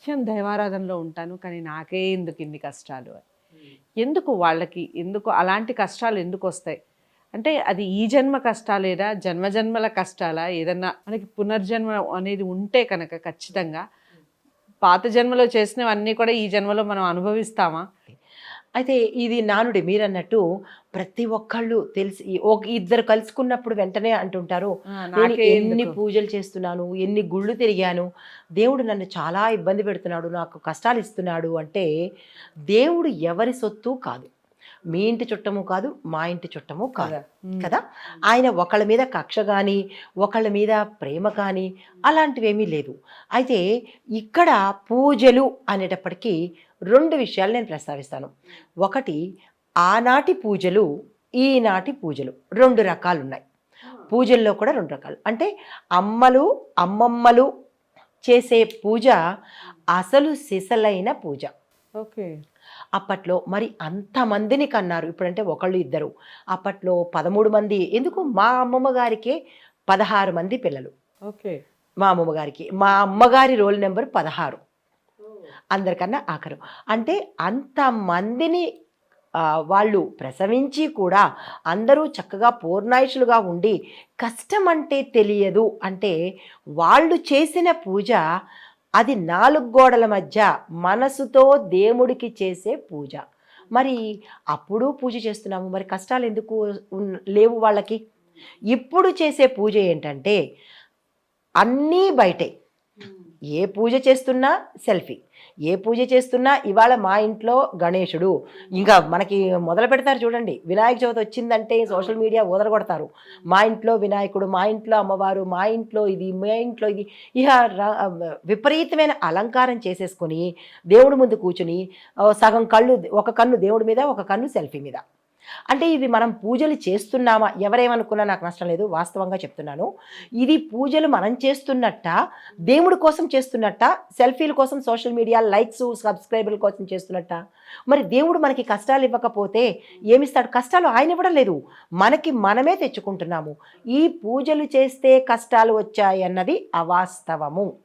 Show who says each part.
Speaker 1: నిత్యం దైవారాధనలో ఉంటాను. కానీ నాకే ఎందుకు ఇన్ని కష్టాలు అని. ఎందుకు వాళ్ళకి ఎందుకు అలాంటి కష్టాలు ఎందుకొస్తాయి? అంటే అది ఈ జన్మ కష్టాలేనా? జన్మజన్మల కష్టాలా? ఏదన్నా మనకి పునర్జన్మ అనేది ఉంటే కనుక ఖచ్చితంగా పాత జన్మలో చేసినవన్నీ కూడా ఈ జన్మలో మనం అనుభవిస్తామా?
Speaker 2: అయితే ఇది నానుడి మీరన్నట్టు ప్రతి ఒక్కళ్ళు తెలిసి ఒక ఇద్దరు కలుసుకున్నప్పుడు వెంటనే అంటుంటారు, నేను
Speaker 1: నాకే
Speaker 2: ఎన్ని
Speaker 1: ఎందుకు?
Speaker 2: పూజలు చేస్తున్నాను, ఎన్ని గుళ్ళు తిరిగాను, దేవుడు నన్ను చాలా ఇబ్బంది పెడుతున్నాడు, నాకు కష్టాలు ఇస్తున్నాడు అంటే దేవుడు ఎవరి సొత్తు కాదు. మీ ఇంటి చుట్టము కాదు, మా ఇంటి చుట్టము కాదు కదా. ఆయన ఒకళ్ళ మీద కక్ష కానీ ఒకళ్ళ మీద ప్రేమ కానీ అలాంటివేమీ లేదు. అయితే ఇక్కడ పూజలు అనేటప్పటికీ రెండు విషయాలు నేను ప్రస్తావిస్తాను. ఒకటి, ఆనాటి పూజలు ఈనాటి పూజలు రెండు రకాలు ఉన్నాయి. పూజల్లో కూడా రెండు రకాలు. అంటే అమ్మమ్మలు చేసే పూజ అసలు సిసలైన పూజ.
Speaker 1: ఓకే.
Speaker 2: అప్పట్లో మరి అంతమందిని కన్నారు. ఇప్పుడంటే ఒకళ్ళు ఇద్దరు, అప్పట్లో 13 మంది. ఎందుకు, మా అమ్మమ్మ గారికే 16 మంది పిల్లలు.
Speaker 1: ఓకే.
Speaker 2: మా అమ్మమ్మ గారికి, మా అమ్మగారి రోల్ నెంబర్ 16, అందరికన్నా ఆఖరు. అంటే అంతమందిని వాళ్ళు ప్రసవించి కూడా అందరూ చక్కగా పూర్ణాయుషులుగా ఉండి కష్టం అంటే తెలియదు అంటే వాళ్ళు చేసిన పూజ అది 4 గోడల మధ్య మనసుతో దేవుడికి చేసే పూజ. మరి అప్పుడు పూజ చేస్తున్నాము, మరి కష్టాలు ఎందుకు లేవు వాళ్ళకి? ఇప్పుడు చేసే పూజ ఏంటంటే అన్నీ బయటే. ఏ పూజ చేస్తున్నా సెల్ఫీ, ఏ పూజ చేస్తున్నా ఇవాళ మా ఇంట్లో గణేశుడు, ఇంకా మనకి మొదలు పెడతారు చూడండి, వినాయక చవితి వచ్చిందంటే సోషల్ మీడియా వదలగొడతారు. మా ఇంట్లో వినాయకుడు, మా ఇంట్లో అమ్మవారు, మా ఇంట్లో ఇది, మా ఇంట్లో ఇది, ఇక విపరీతమైన అలంకారం చేసేసుకొని దేవుడి ముందు కూర్చుని సగం కళ్ళు, ఒక కన్ను దేవుడి మీద, ఒక కన్ను సెల్ఫీ మీద. అంటే ఇది మనం పూజలు చేస్తున్నామా? ఎవరేమనుకున్నా నాకు నష్టం లేదు, వాస్తవంగా చెప్తున్నాను. ఇది పూజలు మనం చేస్తున్నట్ట, దేవుడి కోసం చేస్తున్నట్ట, సెల్ఫీల కోసం, సోషల్ మీడియా లైక్స్ సబ్స్క్రైబర్ల కోసం చేస్తున్నట్ట? మరి దేవుడు మనకి కష్టాలు ఇవ్వకపోతే ఏమిస్తాడు? కష్టాలు ఆయన ఇవ్వడం లేదు, మనకి మనమే తెచ్చుకుంటున్నాము. ఈ పూజలు చేస్తే కష్టాలు వచ్చాయన్నది అవాస్తవము.